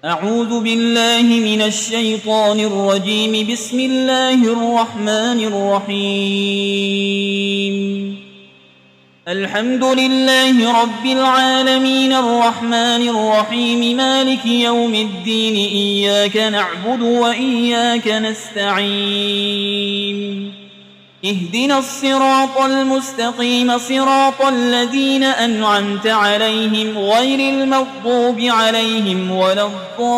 أعوذ بالله من الشيطان الرجيم. بسم الله الرحمن الرحيم. الحمد لله رب العالمين الرحمن الرحيم مالك يوم الدين إياك نعبد وإياك نستعين اهدنا الصراط المستقيم صراط الذين أنعمت عليهم غير المغضوب عليهم ولا الضالين.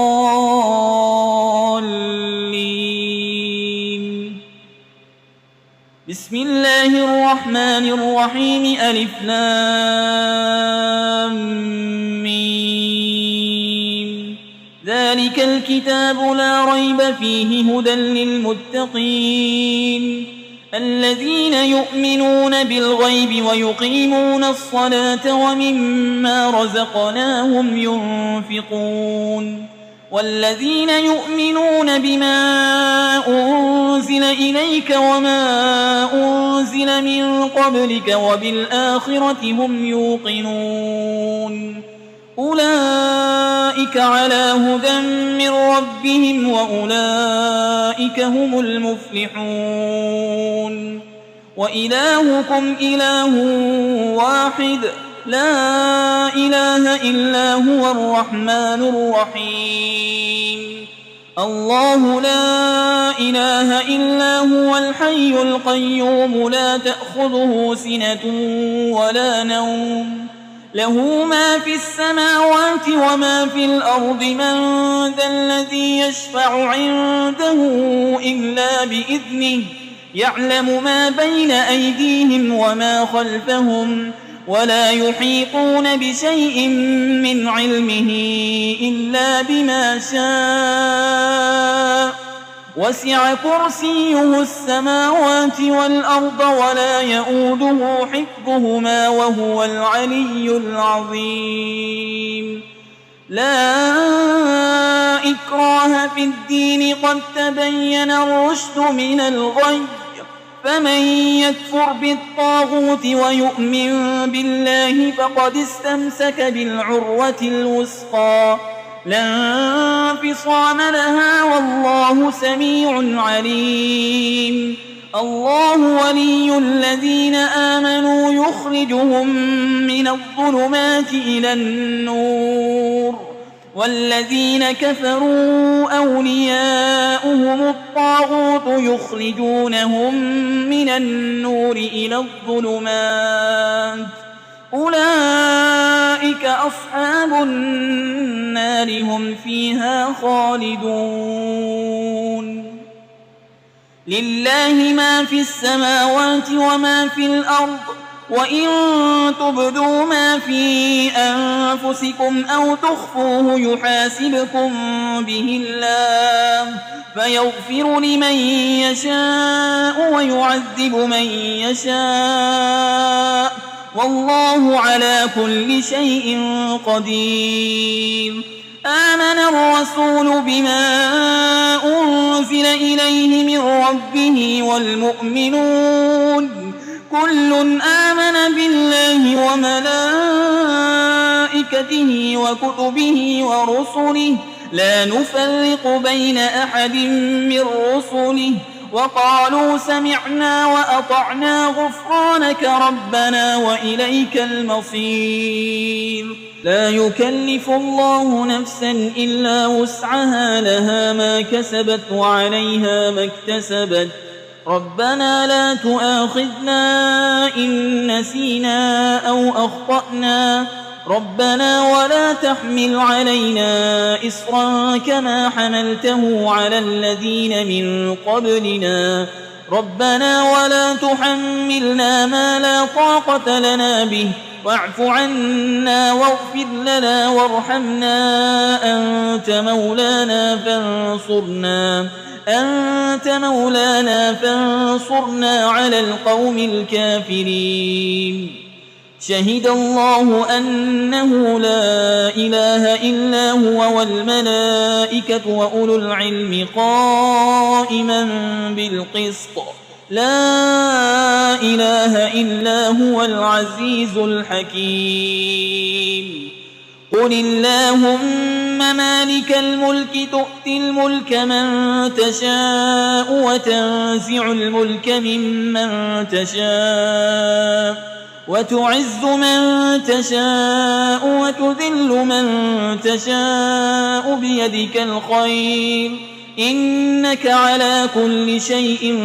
بسم الله الرحمن الرحيم. ألف لام ميم. ذلك الكتاب لا ريب فيه هدى للمتقين الذين يؤمنون بالغيب ويقيمون الصلاة ومما رزقناهم ينفقون والذين يؤمنون بما أنزل إليك وما أنزل من قبلك وبالآخرة هم يوقنون أولئك على هدى من ربهم وأولئك هم المفلحون. وإلهكم إله واحد لا إله إلا هو الرحمن الرحيم. الله لا إله إلا هو الحي القيوم لا تأخذه سنة ولا نوم له ما في السماوات وما في الأرض. من ذا الذي يشفع عنده إلا بإذنه يعلم ما بين أيديهم وما خلفهم ولا يحيطون بشيء من علمه إلا بما شاء وسع كرسيه السماوات والأرض ولا يؤوده حفظهما وهو العلي العظيم. لا إكراه في الدين قد تبين الرشد من الغي فمن يكفر بالطاغوت ويؤمن بالله فقد استمسك بالعروة الوثقى لا انفصام لها والله سميع عليم. الله ولي الذين آمنوا يخرجهم من الظلمات إلى النور والذين كفروا أولياؤهم الطاغوت يخرجونهم من النور إلى الظلمات أولئك أصحاب النار هم فيها خالدون. لله ما في السماوات وما في الأرض وإن تبدوا ما في أنفسكم أو تخفوه يحاسبكم به الله فيغفر لمن يشاء ويعذب من يشاء والله على كل شيء قدير. آمن الرسول بما أنزل إليه من ربه والمؤمنون كل آمن بالله وملائكته وكتبه ورسله لا نفرق بين أحد من رسله وقالوا سمعنا وأطعنا غفرانك ربنا وإليك المصير. لا يكلف الله نفسا إلا وسعها لها ما كسبت وعليها ما اكتسبت ربنا لا تؤاخذنا إن نسينا أو أخطأنا ربنا ولا تحمل علينا إصرا كما حملته على الذين من قبلنا ربنا ولا تحملنا ما لا طاقة لنا به واعف عنا واغفر لنا وارحمنا أنت مولانا فانصرنا على القوم الكافرين. شهد الله أنه لا إله إلا هو والملائكة وأولو العلم قائما بالقسط لا إله إلا هو العزيز الحكيم. قل اللهم مالك الملك تؤتي الملك من تشاء وتنزع الملك ممن تشاء وتعز من تشاء وتذل من تشاء بيدك الخير إنك على كل شيء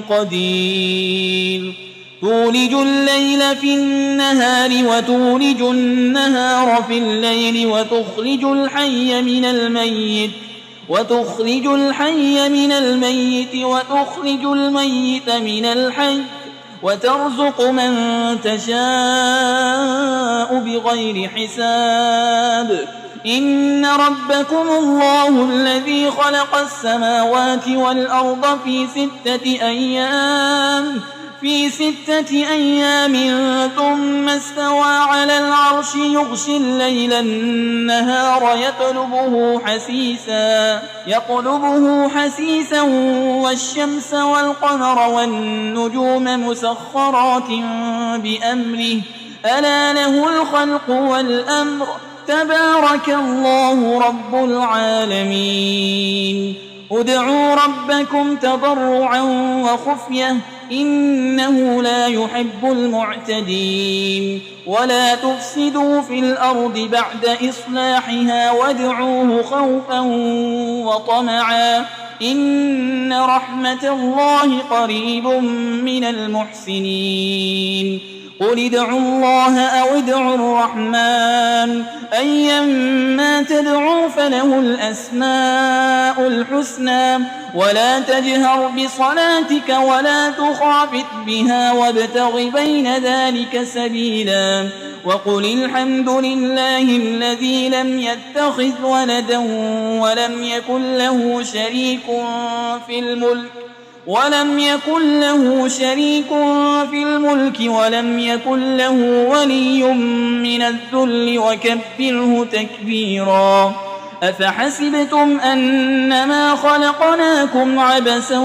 قدير تولج الليل في النهار وتولج النهار في الليل وتخرج الحي من الميت وتخرج الميت من الحي وترزق من تشاء بغير حساب إن ربكم الله الذي خلق السماوات والأرض في 6 أيام ثم استوى على العرش يغشي الليل النهار يطلبه حسيسا والشمس والقمر والنجوم مسخرات بأمره ألا له الخلق والأمر تبارك الله رب العالمين ادعوا ربكم تضرعا وخفية إنه لا يحب المعتدين ولا تفسدوا في الأرض بعد إصلاحها وادعوه خوفا وطمعا إن رحمة الله قريب من المحسنين قل ادعوا الله أو ادعوا الرحمن أيما تدعوا فله الأسماء الحسنى ولا تجهر بصلاتك ولا تخافت بها وابتغ بين ذلك سبيلا وقل الحمد لله الذي لم يتخذ ولدا ولم يكن له شريك في الملك ولم يكن له ولي من الذل وكبره تكبيرا أفحسبتم أنما خلقناكم عبثا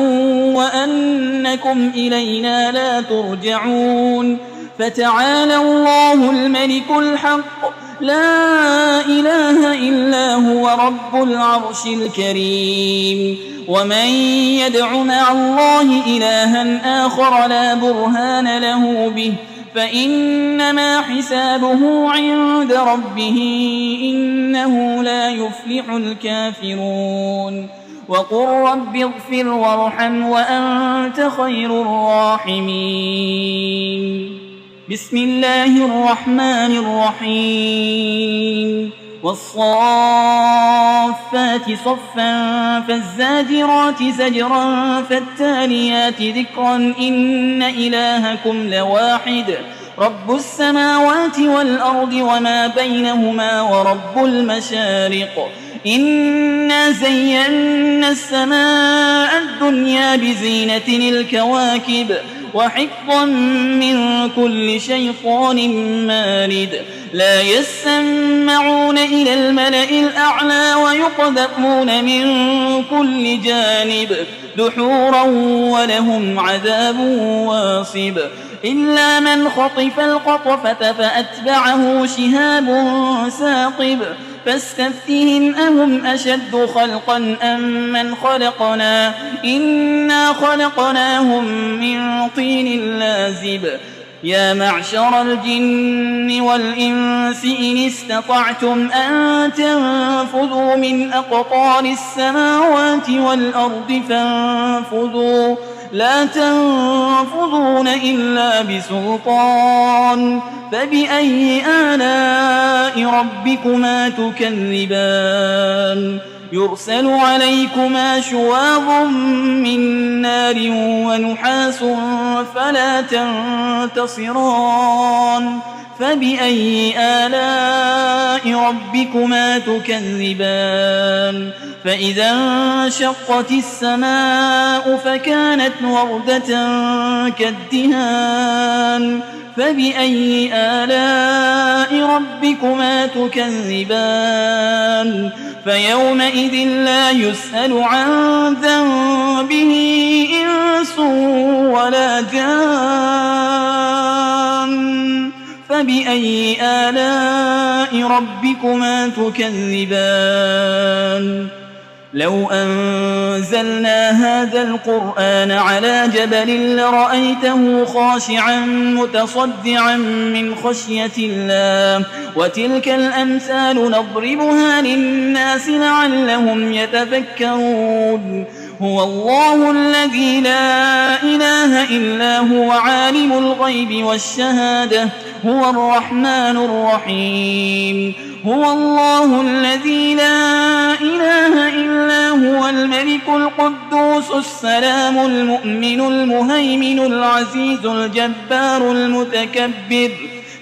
وأنكم إلينا لا ترجعون فتعالى الله الملك الحق لا إله إلا هو رب العرش الكريم ومن يدع مع الله إلها آخر لا برهان له به فإنما حسابه عند ربه إنه لا يفلح الكافرون وقل رب اغفر وارحم وأنت خير الراحمين بسم الله الرحمن الرحيم والصافات صفا فالزاجرات زجرا فالتاليات ذكرا إن إلهكم لواحد رب السماوات والأرض وما بينهما ورب المشارق إنا زينا السماء الدنيا بزينة الكواكب وحفظا من كل شيطان مارد لا يسمعون إلى الملأ الأعلى ويقذفون من كل جانب دحورا ولهم عذاب واصب إلا من خطف القطفة فأتبعه شهاب ثاقب فاستفتهم أهم أشد خلقا أم من خلقنا إنا خلقناهم من طين لازب يا معشر الجن والإنس إن استطعتم أن تنفذوا من أقطار السماوات والأرض فانفذوا لا تنفذون إلا بسلطان فبأي آلاء ربكما تكذبان يرسل عليكما شواظ من نار ونحاس فلا تنتصران فبأي آلاء ربكما تكذبان فإذا انشقت السماء فكانت وردة كالدهان فبأي آلاء ربكما تكذبان فيومئذ لا يسأل عن ذنبه إنس ولا جان فبأي آلاء ربكما تكذبان لو أنزلنا هذا القرآن على جبل لرأيته خاشعا متصدعا من خشية الله وتلك الأمثال نضربها للناس لعلهم يتفكرون هو الله الذي لا إله إلا هو عالم الغيب والشهادة هو الرحمن الرحيم هو الله الذي لا إله إلا هو الملك القدوس السلام المؤمن المهيمن العزيز الجبار المتكبر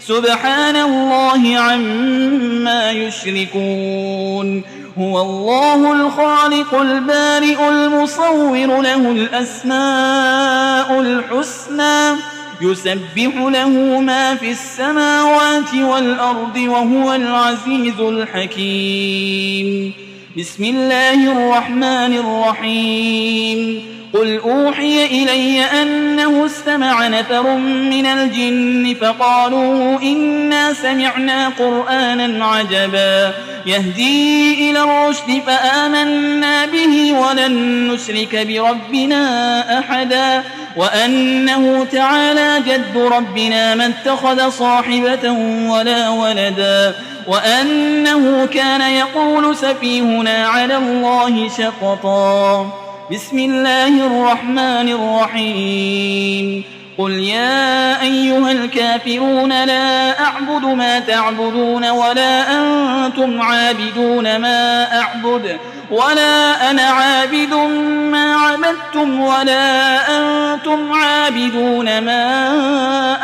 سبحان الله عما يشركون هو الله الخالق البارئ المصور له الأسماء الحسنى يسبح له ما في السماوات والأرض وهو العزيز الحكيم بسم الله الرحمن الرحيم قل أوحي إلي أنه استمع نفر من الجن فقالوا إنا سمعنا قرآنا عجبا يهدي إلى الرشد فآمنا به ولن نشرك بربنا أحدا وأنه تعالى جد ربنا ما اتخذ صاحبة ولا ولدا وأنه كان يقول سفيهنا على الله شططا بسم الله الرحمن الرحيم قل يا أيها الكافرون لا أعبد ما تعبدون ولا أنتم عابدون ما أعبد ولا أنا عابد ما عبدتم ولا أنتم عابدون ما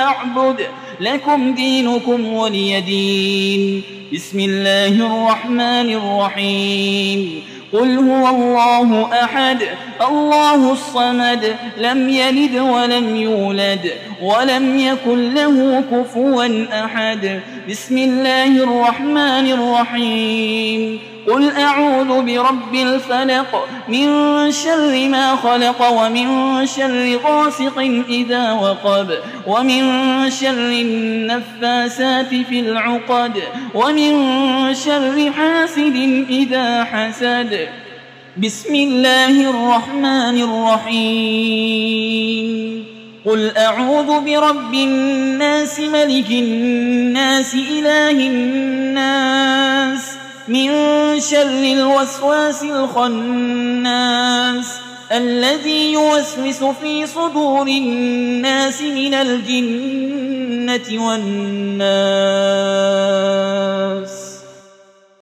أعبد لكم دينكم ولي دين بسم الله الرحمن الرحيم قل هو الله أحد الله الصمد لم يلد ولم يولد ولم يكن له كفوا أحد بسم الله الرحمن الرحيم قل أعوذ برب الفلق من شر ما خلق ومن شر غاسق إذا وقب ومن شر النفاسات في العقد ومن شر حاسد إذا حسد بسم الله الرحمن الرحيم قل أعوذ برب الناس ملك الناس إله الناس من شر الوسواس الخناس الذي يوسوس في صدور الناس من الجنة والناس